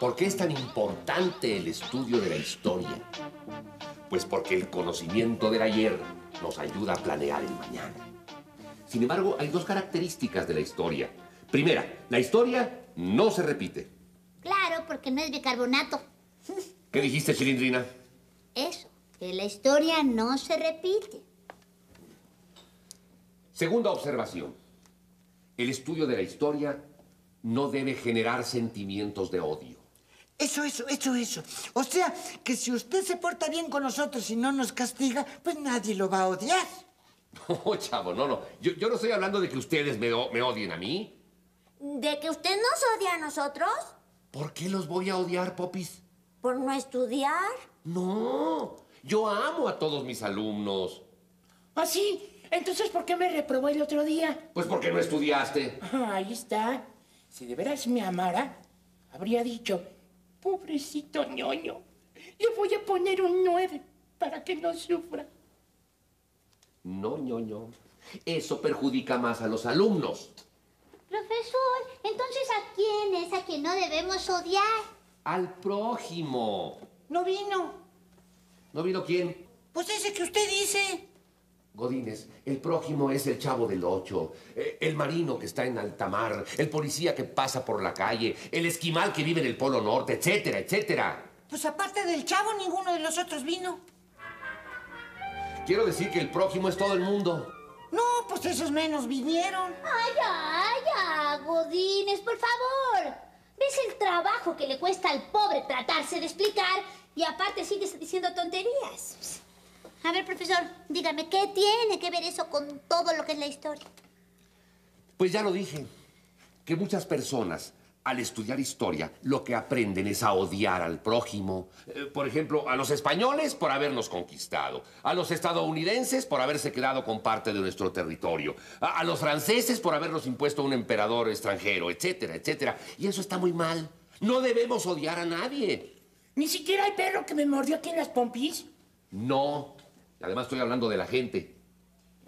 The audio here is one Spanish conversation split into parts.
¿Por qué es tan importante el estudio de la historia? Pues porque el conocimiento del ayer nos ayuda a planear el mañana. Sin embargo, hay dos características de la historia. Primera, la historia no se repite. Claro, porque no es bicarbonato. ¿Qué dijiste, Chilindrina? Eso, que la historia no se repite. Segunda observación. El estudio de la historia no debe generar sentimientos de odio. Eso. O sea, que si usted se porta bien con nosotros y no nos castiga, pues nadie lo va a odiar. No, chavo, no. Yo no estoy hablando de que ustedes me odien a mí. ¿De que usted nos odia a nosotros? ¿Por qué los voy a odiar, Popis? ¿Por no estudiar? No, yo amo a todos mis alumnos. ¿Ah, sí? Entonces, ¿por qué me reprobó el otro día? Pues porque no estudiaste. Ahí está. Si de veras me amara, habría dicho, pobrecito ñoño, le voy a poner un 9 para que no sufra. No, ñoño. Eso perjudica más a los alumnos. Profesor, entonces ¿a quién es a quien no debemos odiar? Al prójimo. No vino. ¿No vino quién? Pues ese que usted dice. Godínez, el prójimo es el Chavo del Ocho, el marino que está en alta mar, el policía que pasa por la calle, el esquimal que vive en el Polo Norte, etcétera, etcétera. Pues aparte del Chavo, ninguno de los otros vino. Quiero decir que el prójimo es todo el mundo. No, pues esos menos vinieron. Ay, ya, Godínez, por favor. ¿Ves el trabajo que le cuesta al pobre tratarse de explicar? Y aparte sigues diciendo tonterías. A ver, profesor, dígame, ¿qué tiene que ver eso con todo lo que es la historia? Pues ya lo dije, que muchas personas, al estudiar historia, lo que aprenden es a odiar al prójimo. Por ejemplo, a los españoles por habernos conquistado, a los estadounidenses por haberse quedado con parte de nuestro territorio, a los franceses por habernos impuesto un emperador extranjero, etcétera, etcétera. Y eso está muy mal. No debemos odiar a nadie. ¿Ni siquiera el perro que me mordió aquí en las pompis? No. Además, estoy hablando de la gente.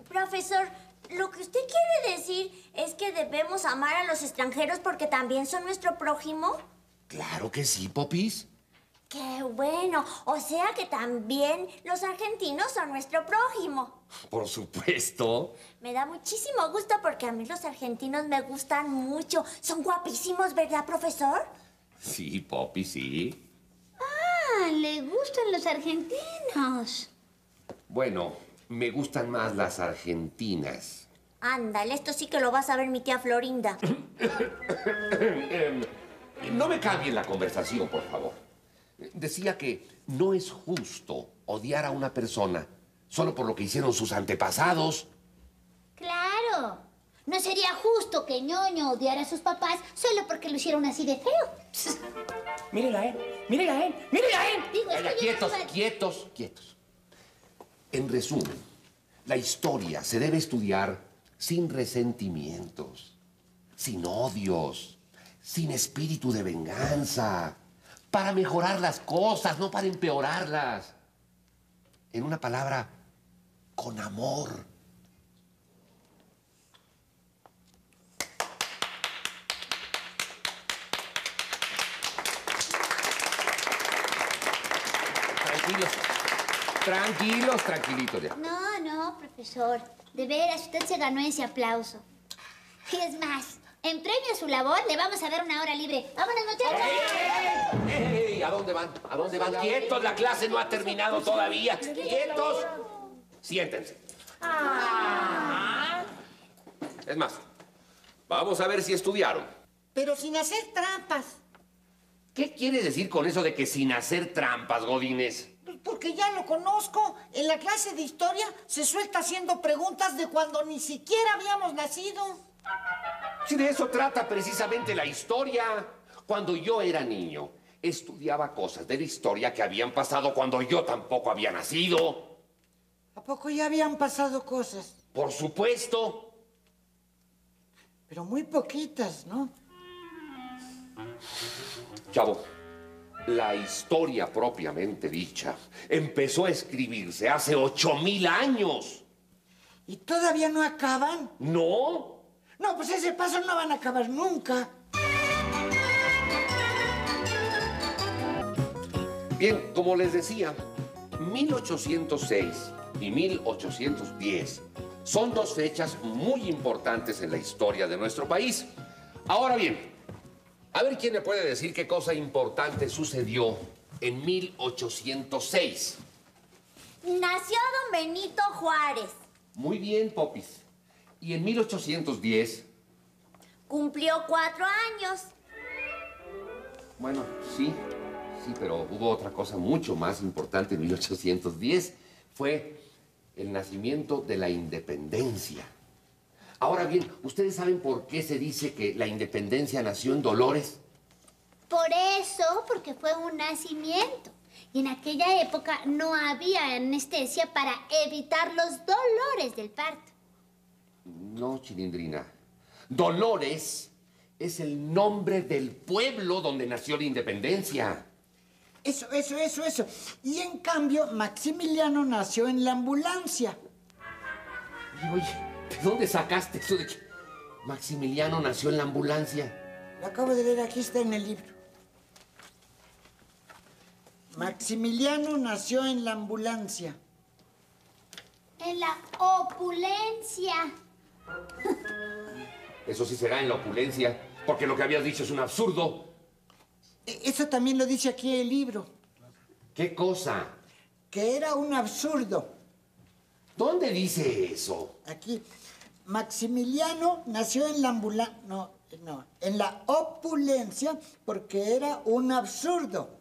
Profesor, lo que usted quiere decir es que debemos amar a los extranjeros porque también son nuestro prójimo. Claro que sí, Popis. ¡Qué bueno! O sea que también los argentinos son nuestro prójimo. Por supuesto. Me da muchísimo gusto porque a mí los argentinos me gustan mucho. Son guapísimos, ¿verdad, profesor? Sí, Popis, sí. Ah, le gustan los argentinos. Bueno, me gustan más las argentinas. Ándale, esto sí que lo va a saber mi tía Florinda. No me cambien la conversación, por favor. Decía que no es justo odiar a una persona solo por lo que hicieron sus antepasados. Claro. No sería justo que ñoño odiara a sus papás solo porque lo hicieron así de feo. Mírela, mírela, mírela, Digo, es que yo Quietos, no iba- quietos. En resumen, la historia se debe estudiar sin resentimientos, sin odios, sin espíritu de venganza, para mejorar las cosas, no para empeorarlas. En una palabra, con amor. Tranquilos ya. No, profesor. De veras, usted se ganó ese aplauso. Y es más, en premio a su labor, le vamos a dar una hora libre. ¡Vámonos, muchachos! ¡Ey! ¿A dónde van? ¿A dónde van? ¡Quietos! La clase no ha terminado todavía. ¡Quietos! Siéntense. Es más, vamos a ver si estudiaron. Pero sin hacer trampas. ¿Qué quieres decir con eso de que sin hacer trampas, Godínez? Porque ya lo conozco. En la clase de historia se suelta haciendo preguntas de cuando ni siquiera habíamos nacido. Si de eso trata precisamente la historia. Cuando yo era niño, estudiaba cosas de la historia que habían pasado cuando yo tampoco había nacido. ¿A poco ya habían pasado cosas? Por supuesto. Pero muy poquitas, ¿no? Chavo, la historia propiamente dicha empezó a escribirse hace 8,000 años. ¿Y todavía no acaban? ¿No? No, pues ese paso no van a acabar nunca. Bien, como les decía, 1806 y 1810 son dos fechas muy importantes en la historia de nuestro país. Ahora bien, a ver quién me puede decir qué cosa importante sucedió en 1806. Nació don Benito Juárez. Muy bien, Popis. ¿Y en 1810? Cumplió 4 años. Bueno, sí, pero hubo otra cosa mucho más importante en 1810. Fue el nacimiento de la independencia. Ahora bien, ¿ustedes saben por qué se dice que la independencia nació en Dolores? Por eso, porque fue un nacimiento. Y en aquella época no había anestesia para evitar los dolores del parto. No, Chilindrina. Dolores es el nombre del pueblo donde nació la independencia. Eso. Y en cambio, Maximiliano nació en la ambulancia. Oye, ¿de dónde sacaste eso de que Maximiliano nació en la ambulancia? Lo acabo de leer, aquí está en el libro. Maximiliano nació en la ambulancia. En la opulencia. Eso sí será en la opulencia, porque lo que habías dicho es un absurdo. Eso también lo dice aquí el libro. ¿Qué cosa? Que era un absurdo. ¿Dónde dice eso? Aquí. Maximiliano nació en la ambulancia. No, en la opulencia porque era un absurdo.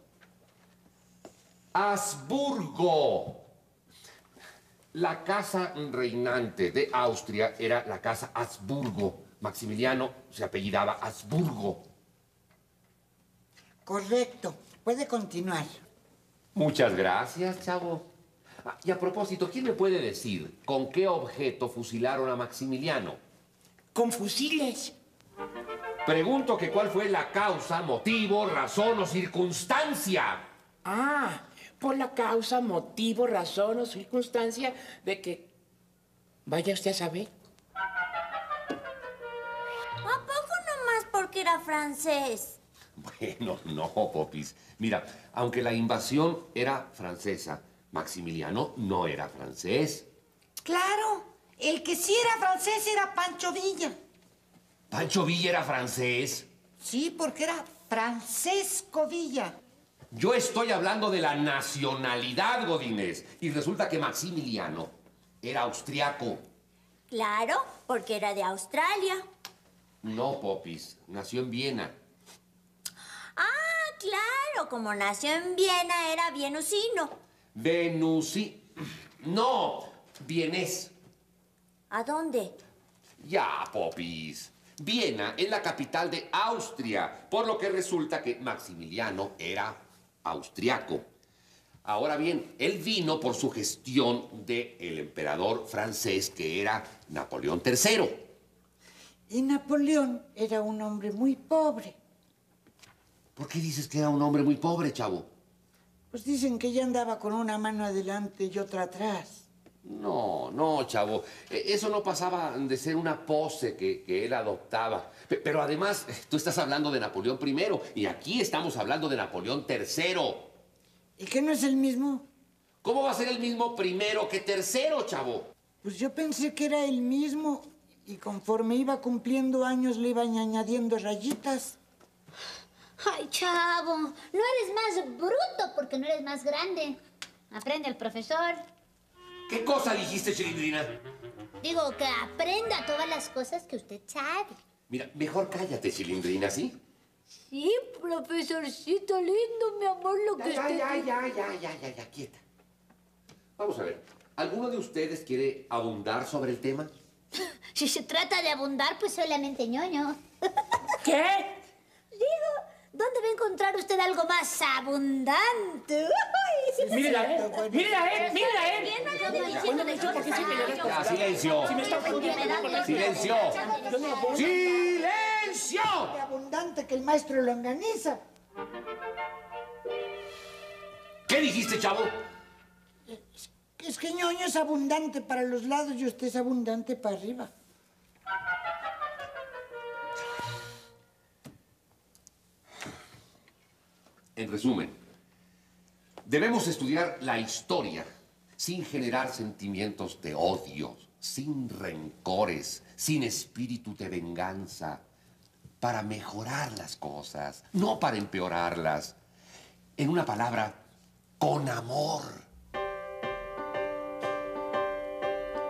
Habsburgo. La casa reinante de Austria era la casa Habsburgo. Maximiliano se apellidaba Habsburgo. Correcto. Puede continuar. Muchas gracias, chavo. Y a propósito, ¿quién me puede decir con qué objeto fusilaron a Maximiliano? Con fusiles. Pregunto que cuál fue la causa, motivo, razón o circunstancia. Ah, por la causa, motivo, razón o circunstancia de que... Vaya usted a saber. ¿A poco nomás porque era francés? Bueno, no, Popis. Mira, aunque la invasión era francesa, Maximiliano no era francés. Claro. El que sí era francés era Pancho Villa. ¿Pancho Villa era francés? Sí, porque era Francesco Villa. Yo estoy hablando de la nacionalidad, Godínez. Y resulta que Maximiliano era austriaco. Claro, porque era de Australia. No, Popis. Nació en Viena. Ah, claro, como nació en Viena era vienusino. No, vienés. ¿A dónde? Ya, Popis. Viena es la capital de Austria, por lo que resulta que Maximiliano era austriaco. Ahora bien, él vino por su gestión del emperador francés, que era Napoleón III. Y Napoleón era un hombre muy pobre. ¿Por qué dices que era un hombre muy pobre, chavo? Pues dicen que ya andaba con una mano adelante y otra atrás. No, chavo. Eso no pasaba de ser una pose que él adoptaba. Pero además, tú estás hablando de Napoleón I y aquí estamos hablando de Napoleón III. ¿Y qué no es el mismo? ¿Cómo va a ser el mismo primero que tercero, chavo? Pues yo pensé que era el mismo y conforme iba cumpliendo años le iban añadiendo rayitas. Ay, chavo, no eres más bruto porque no eres más grande. Aprende el profesor. ¿Qué cosa dijiste, Chilindrina? Digo que aprenda todas las cosas que usted sabe. Mira, mejor cállate, Chilindrina, ¿sí? Sí, profesorcito lindo, mi amor, lo que usted... Ya, quieta. Vamos a ver, ¿alguno de ustedes quiere abundar sobre el tema? Si se trata de abundar, pues solamente ñoño. ¿Qué? Digo, ¿dónde va a encontrar usted algo más abundante? Ay, Mírala, mírala. Bueno, de ¿por qué siempre le das por Ya, silencio. Si me está ofendiendo. ¡Silencio! Yo no abuso. ¡Silencio! ¡Qué abundante que el maestro lo organiza! ¿Qué dijiste, chavo? Es que ñoño es abundante para los lados y usted es abundante para arriba. En resumen, Debemos estudiar la historia sin generar sentimientos de odio, sin rencores, sin espíritu de venganza, para mejorar las cosas, no para empeorarlas. En una palabra, con amor.